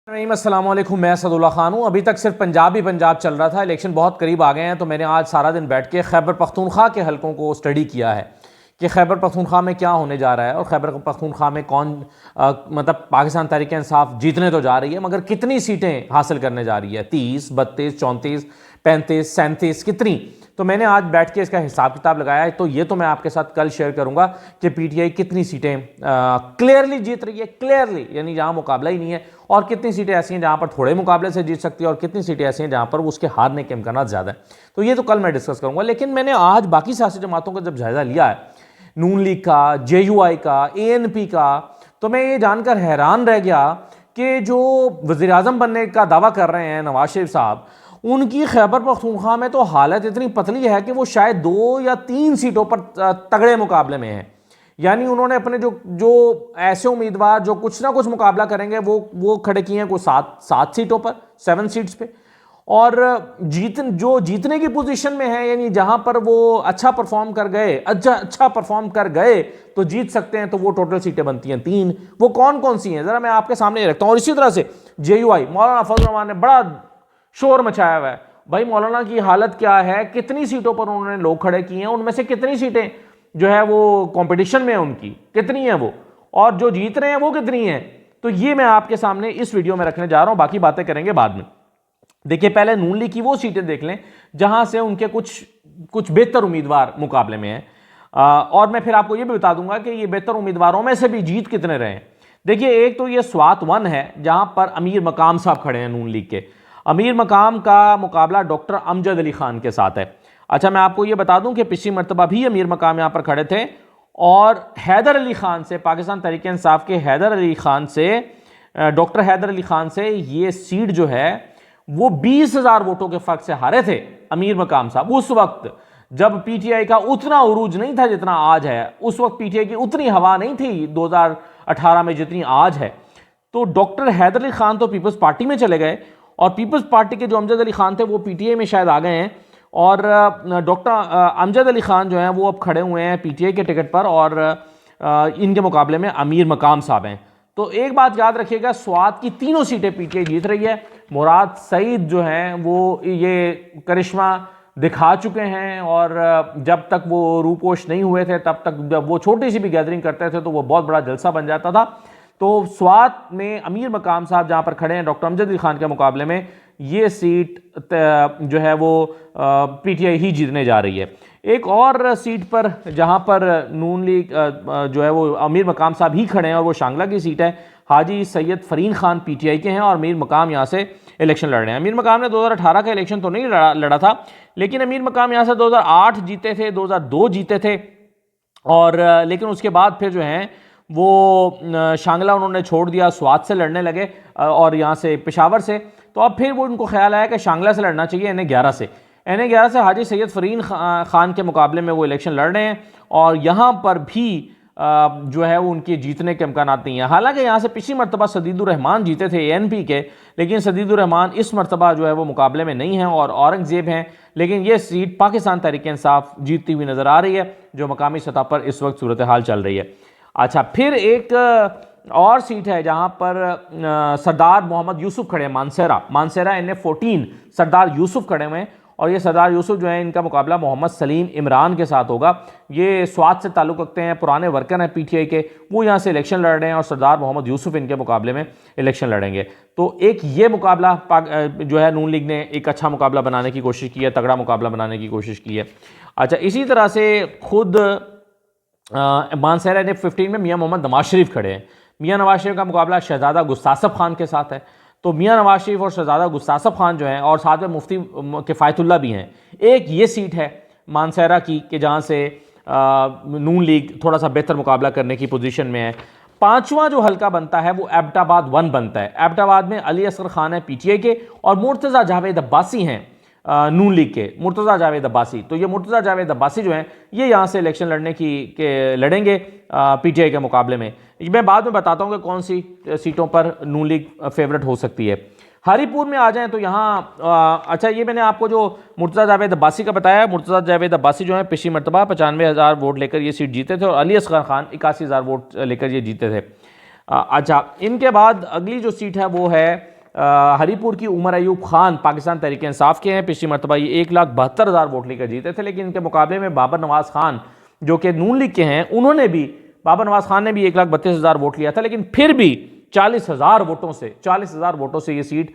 अस्सलाम वालेकुम, मैं असदुल्ला खान हूँ। अभी तक सिर्फ पंजाब ही पंजाब चल रहा था, इलेक्शन बहुत करीब आ गए हैं, तो मैंने आज सारा दिन बैठ के खैबर पख्तूनख्वा के हलकों को स्टडी किया है कि खैबर पख्तूनख्वा में क्या होने जा रहा है और खैबर पख्तूनख्वा में कौन मतलब पाकिस्तान तहरीक इंसाफ जीतने तो जा रही है, मगर कितनी सीटें हासिल करने जा रही है, 30, 32, 34, 35, 37, कितनी। तो मैंने आज बैठ के इसका हिसाब किताब लगाया है, तो ये तो मैं आपके साथ कल शेयर करूंगा कि पीटीआई कितनी सीटें क्लियरली जीत रही है, क्लियरली यानी जहां मुकाबला ही नहीं है, और कितनी सीटें ऐसी हैं जहां पर थोड़े मुकाबले से जीत सकती है, और कितनी सीटें ऐसी हैं जहां पर उसके हारने के इम्कान ज़्यादा है। तो ये तो कल मैं डिस्कस करूंगा, लेकिन मैंने आज बाकी सियासी जमातों का जब जायजा लिया है, नून लीग का, जेयूआई का, एएनपी का, तो मैं ये जानकर हैरान रह गया कि जो वज़ीर आज़म बनने का दावा कर रहे हैं नवाज शरीफ साहब, उनकी खैबर पख्तूनख्वा में तो हालत इतनी पतली है कि वो शायद 2 या 3 सीटों पर तगड़े मुकाबले में हैं। यानी उन्होंने अपने जो ऐसे उम्मीदवार जो कुछ ना कुछ मुकाबला करेंगे वो खड़े किए हैं, कोई 7 सीटों पर, 7 सीट्स पे, और जीतने की पोजीशन में है, यानी जहां पर वो अच्छा परफॉर्म कर गए, अच्छा परफॉर्म कर गए तो जीत सकते हैं, तो वो टोटल सीटें बनती हैं 3। वो कौन कौन सी हैं जरा मैं आपके सामने रखता हूं। और इसी तरह से जेयूआई, मौलाना फजल रहमान ने बड़ा शोर मचाया हुआ है। भाई मौलाना की हालत क्या है, कितनी सीटों पर उन्होंने लोग खड़े किए हैं, उनमें से कितनी सीटें जो है वो कंपटीशन में है, उनकी कितनी है वो, और जो जीत रहे हैं वो कितनी है। तो ये मैं आपके सामने इस वीडियो में रखने जा रहा हूं, बाकी बातें करेंगे बाद में। देखिए पहले नून लीग की वो सीटें देख लें जहां से उनके कुछ बेहतर उम्मीदवार मुकाबले में हैं, और मैं फिर आपको ये भी बता दूंगा कि ये बेहतर उम्मीदवारों में से भी जीत कितने रहे हैं। देखिए एक तो ये स्वात 1 है जहां पर अमीर मकाम साहब खड़े हैं नून लीग के। अमीर मकाम का मुकाबला डॉक्टर अमजद अली खान के साथ है। अच्छा मैं आपको यह बता दूं कि पिछली मरतबा भी अमीर मकाम यहां पर खड़े थे, और हैदर अली खान से, पाकिस्तान तहरीक इंसाफ के हैदर अली खान से, डॉक्टर हैदर अली खान से ये सीट जो है वो 20,000 वोटों के फर्क से हारे थे अमीर मकाम साहब। उस वक्त जब पीटीआई का उतना उरूज नहीं था जितना आज है, उस वक्त पीटीआई की उतनी हवा नहीं थी 2018 में जितनी आज है। तो डॉक्टर हैदर अली खान तो पीपल्स पार्टी में चले गए, और पीपल्स पार्टी के जो अमजद अली खान थे वो पीटीआई में शायद आ गए हैं, और डॉक्टर अमजद अली खान जो हैं वो अब खड़े हुए हैं पीटीआई के टिकट पर, और इनके मुकाबले में अमीर मकाम साहब हैं। तो एक बात याद रखिएगा, स्वात की तीनों सीटें पीटीआई जीत रही है। मुराद सईद जो हैं वो ये करिश्मा दिखा चुके हैं, और जब तक वो रूपोश नहीं हुए थे तब तक जब वो छोटी सी भी गैदरिंग करते थे तो वो बहुत बड़ा जलसा बन जाता था। तो स्वात में अमीर मकाम साहब जहां पर खड़े हैं डॉक्टर अमजद अली खान के मुकाबले में, ये सीट जो है वो पीटीआई ही जीतने जा रही है। एक और सीट पर जहां पर नून लीग जो है वो अमीर मकाम साहब ही खड़े हैं, और वो शांगला की सीट है। हाजी सैयद फरीन खान पीटीआई के हैं, और अमीर मकाम यहाँ से इलेक्शन लड़ रहे हैं। अमीर मकाम ने 2018 का इलेक्शन तो नहीं लड़ा था, लेकिन अमीर मकाम यहाँ से 2008 जीते थे, 2002 जीते थे, और लेकिन उसके बाद फिर जो है वो शांगला उन्होंने छोड़ दिया, स्वात से लड़ने लगे, और यहाँ से पेशावर से। तो अब फिर वो उनको ख्याल आया कि शांगला से लड़ना चाहिए, NA11 से हाजी सैयद फरीन खान के मुकाबले में वो इलेक्शन लड़ रहे हैं, और यहाँ पर भी जो है वो उनके जीतने के इम्कान नहीं है। हालांकि यहाँ से पिछली मरतबा सदीदुर रहमान जीते थे ANP के, लेकिन सदीदुर रहमान इस मरतबा जो है वो मुकाबले में नहीं है, और औरंगजेब हैं, लेकिन ये सीट पाकिस्तान तहरीक इंसाफ जीतती हुई नज़र आ रही है, जो मकामी सतह पर इस वक्त सूरत हाल चल रही है। अच्छा फिर एक और सीट है जहां पर सरदार मोहम्मद यूसुफ खड़े हैं, मानसेरा NA14 सरदार यूसुफ खड़े हुए हैं, और ये सरदार यूसुफ जो है इनका मुकाबला मोहम्मद सलीम इमरान के साथ होगा। ये स्वात से ताल्लुक़ रखते हैं, पुराने वर्कर हैं पीटीआई के, वो यहाँ से इलेक्शन लड़ रहे हैं, और सरदार मोहम्मद यूसुफ इनके मुकाबले में इलेक्शन लड़ेंगे। तो एक ये मुकाबला जो है नून लीग ने एक अच्छा मुकाबला बनाने की कोशिश की है, तगड़ा मुकाबला बनाने की कोशिश की है। अच्छा इसी तरह से खुद मानसेरा NA15 में मियाँ मोहम्मद नवाज शरीफ खड़े हैं। मियाँ नवाज शरीफ का मुकाबला शहजादा गुस्तासफ खान के साथ है। तो मियाँ नवाज शरीफ और शहजादा गुस्तासफ खान जो हैं, और साथ में मुफ्ती किफ़ायतुल्लाह भी हैं। एक ये सीट है मानसेरा की कि जहाँ से नून लीग थोड़ा सा बेहतर मुकाबला करने की पोजीशन में है। पांचवा जो हल्का बनता है वो एबटाबाद 1 बनता है। एबटाबाद में अली असगर खान है पीटीआई के, और मुर्तज़ा जावेद अब्बासी हैं नून लीग के, मुर्तज़ा जावेद अब्बासी। तो ये मुर्तज़ा जावेद अब्बासी जो हैं ये यहाँ से इलेक्शन लड़ेंगे पीटीआई के मुकाबले में। मैं बाद में बताता हूँ कि कौन सी सीटों पर नून लीग फेवरेट हो सकती है। हरीपुर में आ जाएं तो यहाँ अच्छा ये मैंने आपको जो मुर्तज़ा जावेद अब्बासी का बताया, मुर्तज़ा जावेद अब्बासी जो है पिछली मरतबा 95,000 वोट लेकर ये सीट जीते थे, और अली असगर खान 81,000 वोट लेकर ये जीते थे। अच्छा इनके बाद अगली जो सीट है वो है हरीपुर की उमर अयूब खान पाकिस्तान तहरीक इंसाफ के हैं। पिछली मरतबा ये 1,72,000 वोट लेकर जीते थे, लेकिन इनके मुकाबले में बाबर नवाज खान जो कि नून लीग के हैं, उन्होंने भी, बाबर नवाज खान ने भी 1,32,000 वोट लिया था, लेकिन फिर भी 40,000 वोटों से ये सीट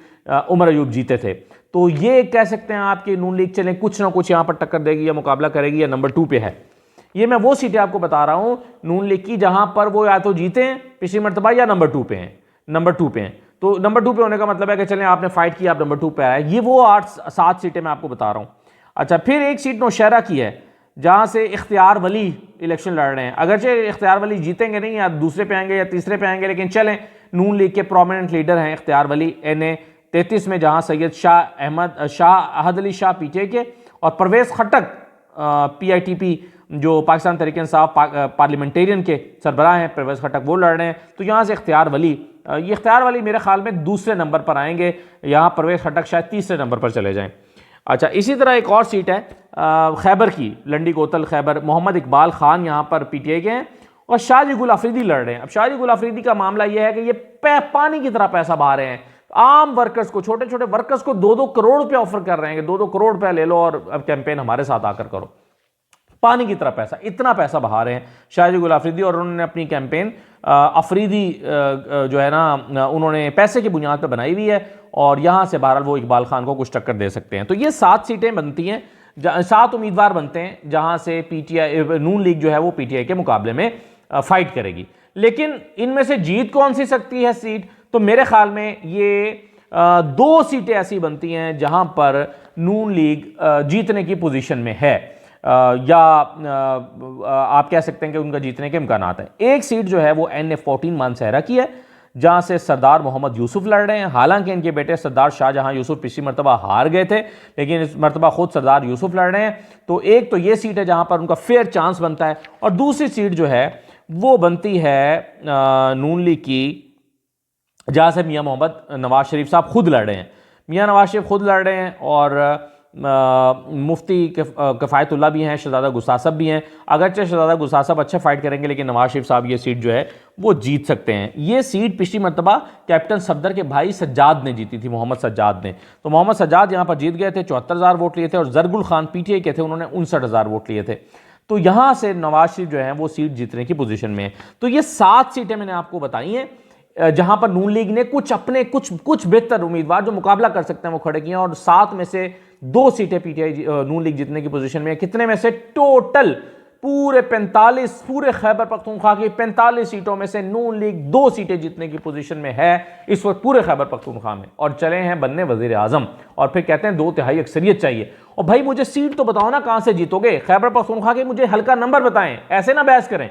उमर अयूब जीते थे। तो ये कह सकते हैं आपकी नून लीग चले कुछ ना कुछ यहाँ पर टक्कर देगी या मुकाबला करेगी या नंबर 2 पे है। ये मैं वो सीटें आपको बता रहा हूँ नून लीग की जहां पर वो या तो जीते हैं पिछली मरतबा या नंबर 2 पे हैं। तो नंबर 2 पे होने का मतलब है कि चलें आपने फाइट किया, आप नंबर 2 पे आए। ये वो 8-7 सीटें मैं आपको बता रहा हूँ। अच्छा, फिर एक सीट नौशहरा की है जहां से इख्तियार वली इलेक्शन लड़ रहे हैं। अगरचे इख्तियार वली जीतेंगे नहीं, या दूसरे पे आएंगे या तीसरे पे आएंगे, लेकिन चलें नून लीग के प्रोमिनेंट लीडर हैं इख्तियार वली NA 33 में, जहां सैयद अहद अली शाह PTA के और परवेज़ खटक PITP जो पाकिस्तान तहरीक इंसाफ पार्लियामेंटेरियन के सरबराह हैं, परवेज़ खटक, वो लड़ रहे हैं। तो यहाँ से इख्तियार वली, ये इख्तियार वली मेरे ख्याल में दूसरे नंबर पर आएंगे, यहाँ परवेज़ खटक शायद तीसरे नंबर पर चले जाएँ। अच्छा, इसी तरह एक और सीट है खैबर की, लंडी कोतल खैबर, मोहम्मद इकबाल खान यहाँ पर PTA के हैं और शाहजी गुल अफरीदी लड़ रहे हैं। अब शाहजी गुल अफरीदी का मामला यह है कि ये पानी की तरह पैसा बहा रहे हैं आम वर्कर्स को, छोटे छोटे वर्कर्स को 2-2 करोड़ रुपया ऑफर कर रहे हैं कि 2-2 करोड़ रुपया ले लो और अब कैंपेन हमारे साथ आकर करो। पानी की तरह पैसा, इतना पैसा बहा रहे हैं शाहजी गुल अफरीदी, और उन्होंने अपनी कैंपेन अफरीदी जो है ना, उन्होंने पैसे की बुनियाद पर बनाई हुई है और यहाँ से बहरहाल वो इकबाल खान को कुछ टक्कर दे सकते हैं। तो ये 7 सीटें बनती हैं, 7 उम्मीदवार बनते हैं जहाँ से PTI नून लीग जो है वो PTI के मुकाबले में फाइट करेगी। लेकिन इनमें से जीत कौन सी सकती है सीट? तो मेरे ख्याल में ये 2 सीटें ऐसी बनती हैं जहाँ पर नून लीग जीतने की पोजीशन में है, या आप कह सकते हैं कि उनका जीतने के इम्कानात हैं। एक सीट जो है वो NA 14 मानसहरा की है, जहां से सरदार मोहम्मद यूसुफ लड़ रहे हैं। हालांकि इनके बेटे सरदार शाहजहां यूसुफ पिछली मरतबा हार गए थे, लेकिन इस मरतबा खुद सरदार यूसुफ लड़ रहे हैं। तो एक तो ये सीट है जहां पर उनका फेयर चांस बनता है, और दूसरी सीट जो है वो बनती है नून लीग की, जहां से मियां मोहम्मद नवाज शरीफ साहब खुद लड़ रहे हैं। मियां नवाज शरीफ खुद लड़ रहे हैं और मुफ्ती किफ़ायतुल्लाह भी हैं, शहजादा गुस्तास साहब भी हैं। अगरचे शहजादा गुस्तास साहब अच्छे फाइट करेंगे, लेकिन नवाज शरीफ साहब ये सीट जो है वो जीत सकते हैं। ये सीट पिछली मरतबा कैप्टन सफदर के भाई सज्जाद ने जीती थी, मोहम्मद सज्जाद ने। तो मोहम्मद सज्जाद यहाँ पर जीत गए थे, 74,000 वोट लिए थे, और जरगुल खान PTA के थे, उन्होंने 59,000 वोट लिए थे। तो यहाँ से नवाज शरीफ जो है वो सीट जीतने की पोजीशन में है। तो ये 7 सीटें मैंने आपको बताई हैं जहां पर नून लीग ने कुछ अपने कुछ बेहतर उम्मीदवार जो मुकाबला कर सकते हैं वो खड़े किए हैं, और 7 में से 2 सीटें PTI नून लीग जीतने की पोजीशन में है। कितने में से? टोटल पूरे 45, पूरे खैबर पख्तूनख्वा की 45 सीटों में से नून लीग 2 सीटें जीतने की पोजीशन में है इस वक्त पूरे खैबर पख्तूनख्वा में, और चले हैं बनने वजीर आजम, और फिर कहते हैं 2/3 अक्सरियत चाहिए। और भाई मुझे सीट तो बताओ ना, कहां से जीतोगे खैबर पख्तूनख्वा के? मुझे हल्का नंबर बताएं, ऐसे ना बहस करें,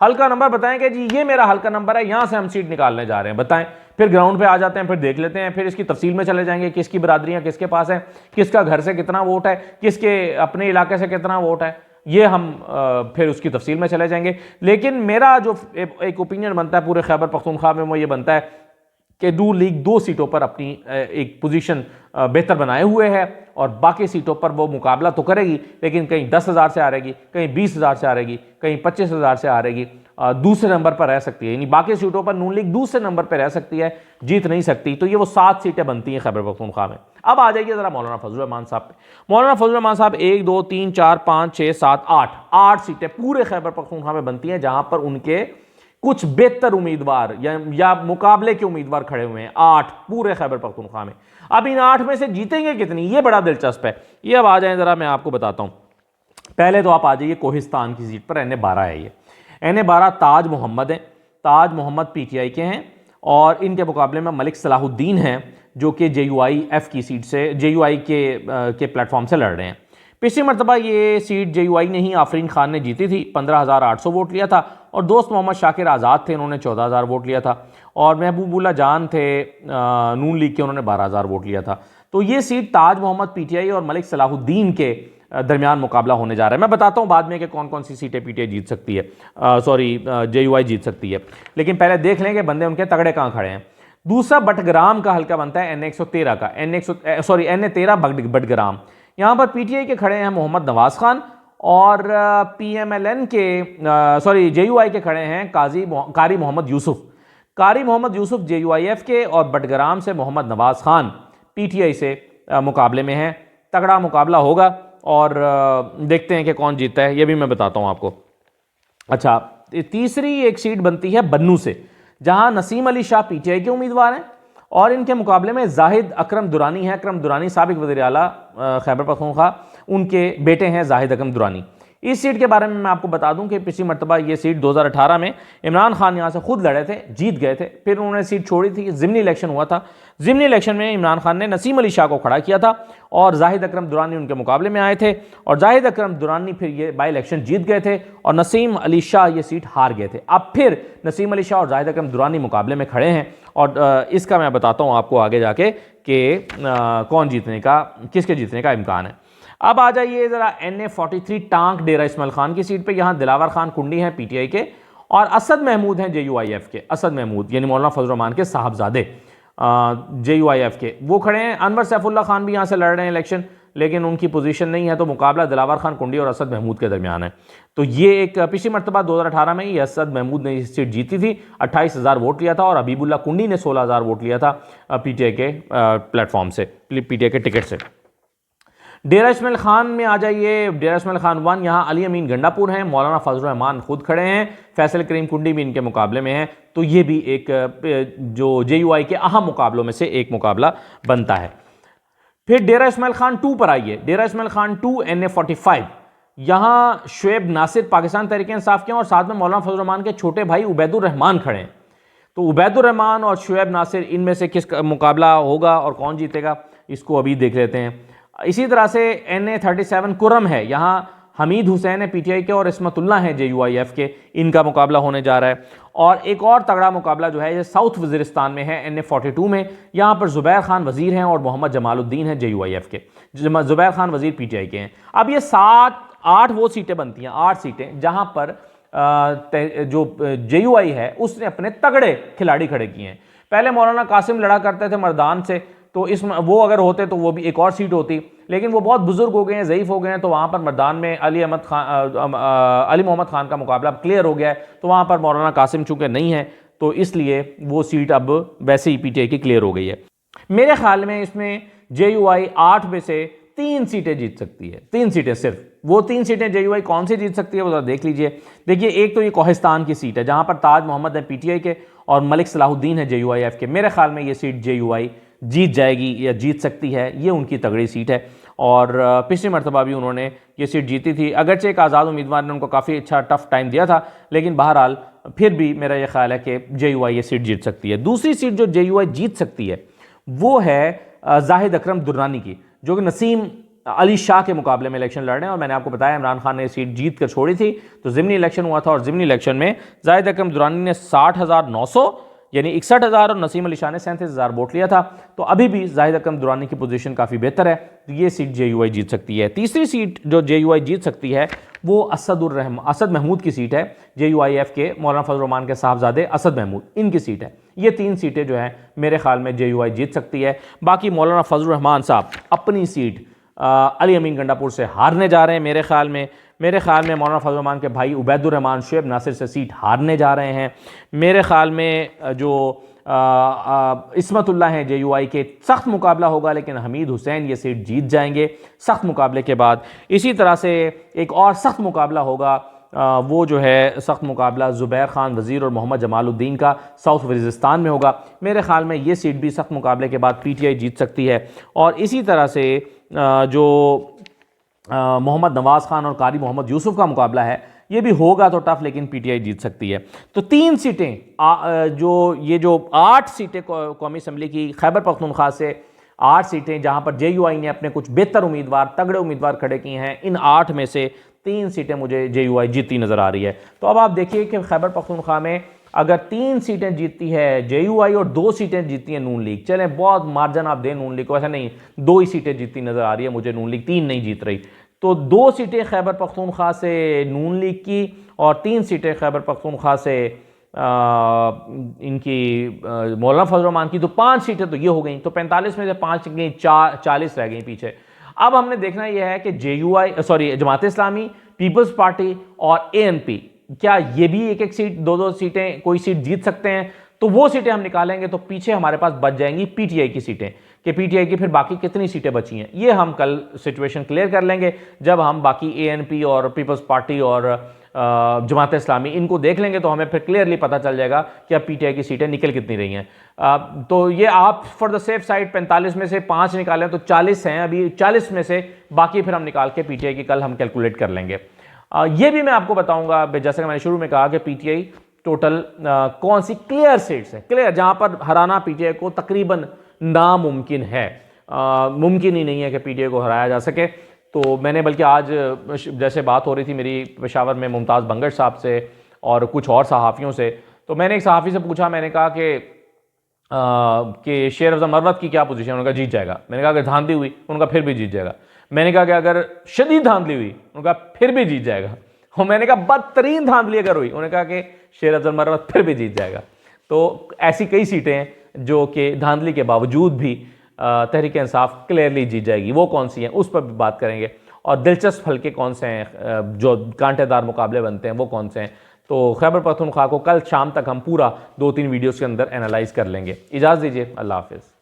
हल्का नंबर बताएं कि जी ये मेरा हल्का नंबर है, यहां से हम सीट निकालने जा रहे हैं, बताएं। फिर ग्राउंड पे आ जाते हैं, फिर देख लेते हैं, फिर इसकी तफसील में चले जाएंगे, किसकी बरादरियां किसके पास है, किसका घर से कितना वोट है, किसके अपने इलाके से कितना वोट है, ये हम फिर उसकी तफसील में चले जाएंगे। लेकिन मेरा जो एक ओपिनियन बनता है पूरे खैबर पख्तूनख्वा में, वो ये बनता है कि नून लीग 2 सीटों पर अपनी एक पोजीशन बेहतर बनाए हुए है, और बाकी सीटों पर वो मुकाबला तो करेगी, लेकिन कहीं 10,000 से हारेगी, कहीं 20,000 से हारेगी, कहीं 25,000 से हारेगी, दूसरे नंबर पर रह सकती है। यानी बाकी सीटों पर नून लीग दूसरे नंबर पर रह सकती है, जीत नहीं सकती। तो ये वो 7 सीटें बनती हैं खैबर पख्तूनख्वा में। अब आ जाइए जरा मौलाना फजल रहमान साहब पे। मौलाना फजल रहमान साहब 1 2 3 4 5 6 7 8 सीटें पूरे खैबर पख्तूनख्वा में बनती हैं, जहां पर उनके कुछ बेहतर उम्मीदवार या मुकाबले के उम्मीदवार खड़े हुए हैं। 8 पूरे खैबर पख्तूनख्वा में। अब इन 8 में से जीतेंगे कितनी, ये बड़ा दिलचस्प है। ये अब आ जाए जरा, मैं आपको बताता हूं। पहले तो आप आ जाइए कोहिस्तान की सीट पर, NA 12 है। ये NA 12 ताज मोहम्मद है, ताज मोहम्मद PTI के हैं, और इनके मुकाबले में मलिक सलाहुद्दीन हैं जो कि JUIF की सीट से, JUI के प्लेटफॉर्म से लड़ रहे हैं। पिछली मरतबा ये सीट JUI ने ही आफरीन खान ने जीती थी, 15,800 वोट लिया था, और दोस्त मोहम्मद शाकिर आज़ाद थे, उन्होंने 14,000 वोट लिया था, और महबूबुल्लाह जान थे नून लीग के, उन्होंने 12,000 वोट लिया था। तो ये सीट ताज मोहम्मद PTI और मलिक सलाहुद्दीन के दरमियान मुकाबला होने जा रहा है। मैं बताता हूं बाद में कि कौन कौन सी सीटें PTI जीत सकती है, JUI जीत सकती है, लेकिन पहले देख लें कि बंदे उनके तगड़े कहां खड़े हैं। दूसरा बटग्राम का हल्का बनता है NA 113 का, NA 13 बटग्राम। यहां पर PTI के खड़े हैं मोहम्मद नवाज खान, और PMLN के JUI के खड़े हैं कारी मोहम्मद यूसुफ। कारी मोहम्मद यूसुफ JUIF के और बटग्राम से मोहम्मद नवाज खान PTI से मुकाबले में हैं। तगड़ा मुकाबला होगा और देखते हैं कि कौन जीतता है, ये भी मैं बताता हूँ आपको। अच्छा, तीसरी एक सीट बनती है बन्नू से, जहां नसीम अली शाह PTI के उम्मीदवार हैं और इनके मुकाबले में जाहिद अकरम दुरानी है। अकरम दुरानी साबिक वज़ीर आला खैबर पख्तूनख्वा, उनके बेटे हैं जाहिद अकरम दुरानी। इस सीट के बारे में मैं आपको बता दूं कि पिछली मरतबा ये सीट 2018 में इमरान खान यहाँ से खुद लड़े थे, जीत गए थे, फिर उन्होंने सीट छोड़ी थी। ज़िमनी इलेक्शन हुआ था, ज़िमनी इलेक्शन में इमरान खान ने नसीम अली शाह को खड़ा किया था और जाहिद अकरम दुरानी उनके मुकाबले में आए थे और जाहिद अकरम दुरानी फिर ये बाई इलेक्शन जीत गए थे और नसीम अली शाह ये सीट हार गए थे। अब फिर नसीम अली शाह और जाहिद अकरम दुरानी मुकाबले में खड़े हैं और इसका मैं बताता हूँ आपको आगे जाके कि कौन जीतने का, किसके जीतने का इम्कान है। अब आ जाइए ज़रा NA43 टांक डेरा इस्माइल खान की सीट पे। यहाँ दिलावर खान कुंडी हैं PTI के और असद महमूद हैं JUIF के। असद महमूद यानी मौलाना फजल रहमान के साहबजादे JUIF के, वो खड़े हैं। अनवर सैफुल्लाह खान भी यहाँ से लड़ रहे हैं इलेक्शन, लेकिन उनकी पोजीशन नहीं है, तो मुकाबला दिलावर खान कुंडी और असद महमूद के दरमियान है। तो ये एक पिछली मरतबा 2018 में ही असद महमूद ने इस सीट जीती थी, 28,000 वोट लिया था और हबीबुल्लाह कुंडी ने 16,000 वोट लिया था PTI के प्लेटफॉर्म से, PTI के टिकट से। डेरा इस्माइल खान में आ जाइए, डेरा इस्माइल खान 1, यहाँ अली अमीन गंडापुर हैं, मौलाना फजल रहमान खुद खड़े हैं, फैसल करीम कुंडी भी इनके मुकाबले में हैं। तो ये भी एक जो JUI के अहम मुकाबलों में से एक मुकाबला बनता है। फिर डेरा इस्माइल खान 2 पर आइए। डेरा इस्माइल खान 2 NA45, यहाँ शुएब नासिर पाकिस्तान तहरीक इंसाफ के हैं और साथ में मौलाना फजल रहमान के छोटे भाई उबैदुर रहमान खड़े हैं। तो उबैदुर रहमान और शुएब नासिर, इनमें से किस मुकाबला होगा और कौन जीतेगा, इसको अभी देख लेते हैं। इसी तरह से NA37 कुरम है, यहाँ हमीद हुसैन है PTI के और इस्मतुल्लाह हैं JUIF के, इनका मुकाबला होने जा रहा है। और एक और तगड़ा मुकाबला जो है ये साउथ वज़ीरिस्तान में है NA42 में, यहाँ पर ज़ुबैर खान वज़ीर हैं और मोहम्मद जमालुद्दीन हैं JUIF के। ज़ुबैर खान वज़ीर PTI के हैं। अब ये 7-8 वो सीटें बनती हैं, 8 सीटें जहाँ पर जो JUI है उसने अपने तगड़े खिलाड़ी खड़े किए हैं। पहले मौलाना कासिम लड़ा करते थे मर्दान से, तो इसमें वो अगर होते तो वो भी एक और सीट होती, लेकिन वो बहुत बुजुर्ग हो गए हैं, ज़ईफ़ हो गए हैं, तो वहाँ पर मर्दान में अली मोहम्मद खान का मुकाबला क्लियर हो गया है। तो वहाँ पर मौलाना कासिम चूँकि नहीं है, तो इसलिए वो सीट अब वैसे ही PTI की क्लियर हो गई है। मेरे ख्याल में इसमें JUI 8 में से 3 सीटें जीत सकती है, 3 सीटें सिर्फ। वो 3 सीटें JUI कौन सी जीत सकती है वो देख लीजिए। देखिए, एक तो ये कोहिस्तान की सीट है जहाँ पर ताज मोहम्मद है PTI के और मलिक सलाहुद्दीन है JUIF के। मेरे ख्याल में ये सीट JUI जीत जाएगी या जीत सकती है, ये उनकी तगड़ी सीट है और पिछली मरतबा भी उन्होंने ये सीट जीती थी। अगरचे एक आज़ाद उम्मीदवार ने उनको काफ़ी अच्छा टफ टाइम दिया था, लेकिन बहरहाल फिर भी मेरा ये ख्याल है कि JUI ये सीट जीत सकती है। दूसरी सीट जो JUI जीत सकती है वो है जाहिद अकरम दुरानी की, जो कि नसीम अली शाह के मुकाबले में इलेक्शन लड़ रहे हैं। और मैंने आपको बताया इमरान खान ने सीट जीत कर छोड़ी थी, तो ज़िमनी इलेक्शन हुआ था और ज़िमनी इलेक्शन में जाहिद अकरम दुरानी ने 60,900 यानी 61,000 और नसीम अली शाह ने 37,000 वोट लिया था। तो अभी भी जाहिद अकरम दुरानी की पोजीशन काफ़ी बेहतर है, तो ये सीट JUI जीत सकती है। तीसरी सीट जो JUI जीत सकती है वो असद महमूद की सीट है, JUIF के मौलाना फजल रहमान के साहबजादे असद महमूद, इनकी सीट है। ये 3 सीटें जो हैं मेरे ख्याल में JUI जीत सकती है। बाकी मौलाना फजल रहमान साहब अपनी सीट अली अमीन गंडापुर से हारने जा रहे हैं। मेरे ख्याल में मौलाना फजल रहमान के भाई उबैदुर रहमान शुएब नासिर से सीट हारने जा रहे हैं। मेरे ख्याल में जो इस्मतुल्लाह हैं JUI के, सख्त मुकाबला होगा, लेकिन हमीद हुसैन ये सीट जीत जाएंगे सख्त मुकाबले के बाद। इसी तरह से एक और सख्त मुकाबला होगा, वो जो है सख्त मुकाबला ज़ुबैर खान वज़ीर और मोहम्मद जमालुद्दीन का साउथ वज़ीरिस्तान में होगा। मेरे ख्याल में ये सीट भी सख्त मुकाबले के बाद PTI जीत सकती है। और इसी तरह से जो मोहम्मद नवाज खान और कारी मोहम्मद यूसुफ का मुकाबला है, ये भी होगा तो टफ, लेकिन PTI जीत सकती है। तो 3 सीटें जो 8 सीटें कौमी असम्बली की खैबर पख्तूनख्वा से 8 सीटें जहां पर JUI ने अपने कुछ बेहतर उम्मीदवार, तगड़े उम्मीदवार खड़े किए हैं, इन 8 में से 3 सीटें मुझे JUI जीतती नज़र आ रही है। तो अब आप देखिए कि खैबर पख्तूनख्वा में अगर 3 सीटें जीतती है JUI और 2 सीटें जीतती है नून लीग, चलें बहुत मार्जिन आप दें नून लीग को, ऐसा नहीं 2 ही सीटें जीतती नज़र आ रही है मुझे, नून लीग 3 नहीं जीत रही। तो 2 सीटें खैबर पख्तूनख्वा से नून लीग की और 3 सीटें खैबर पख्तूनख्वा से इनकी मौलाना फजल रहमान की, तो 5 सीटें तो ये हो गई। तो 45 में से 5 गई, 40 रह गई पीछे। अब हमने देखना यह है कि जमात इस्लामी, पीपल्स पार्टी और ANP, क्या ये भी एक सीट, 2 सीटें कोई सीट जीत सकते हैं? तो वो सीटें हम निकालेंगे तो पीछे हमारे पास बच जाएंगी पीटीआई की सीटें, कि पीटीआई की फिर बाकी कितनी सीटें बची हैं। ये हम कल सिचुएशन क्लियर कर लेंगे जब हम बाकी एएनपी और पीपल्स पार्टी और जमात इस्लामी इनको देख लेंगे, तो हमें फिर क्लियरली पता चल जाएगा कि अब पीटीआई की सीटें निकल कितनी रही हैं। तो ये आप फॉर द सेफ साइड 45 में से 5 निकालें तो 40 हैं, अभी 40 में से बाकी फिर हम निकाल के पीटीआई की कल हम कैलकुलेट कर लेंगे। ये भी मैं आपको बताऊंगा, जैसे कि मैंने शुरू में कहा कि पीटीआई टोटल कौन सी क्लियर सीट्स हैं, क्लियर जहां पर हराना पीटीआई को तकरीबन नामुमकिन है, मुमकिन ही नहीं है कि पीटीआई को हराया जा सके। तो मैंने बल्कि आज जैसे बात हो रही थी मेरी पेशावर में मुमताज़ बंगट साहब से और कुछ और सहाफ़ियों से, तो मैंने एक सहाफ़ी से पूछा, मैंने कहा कि शेर अफजल मरवत की क्या पोजीशन, उनका जीत जाएगा। मैंने कहा अगर धांधली हुई, उनका फिर भी जीत जाएगा। मैंने कहा कि अगर शदीद धांधली हुई, उनका फिर भी जीत जाएगा। और मैंने कहा बदतरीन धांधली अगर हुई, उन्होंने कहा कि शेर अफजल मरवत फिर भी जीत जाएगा। तो ऐसी कई सीटें हैं जो कि धांधली के बावजूद भी तहरीक इंसाफ क्लियरली जीत जाएगी। वो कौन सी हैं उस पर भी बात करेंगे, और दिलचस्प हल्के कौन से हैं जो कांटेदार मुकाबले बनते हैं वो कौन से हैं। तो खैबर पख्तूनख्वा को कल शाम तक हम पूरा 2-3 वीडियोज़ के अंदर एनालाइज कर लेंगे। इजाज़त दीजिए, अल्लाह हाफ़िज़।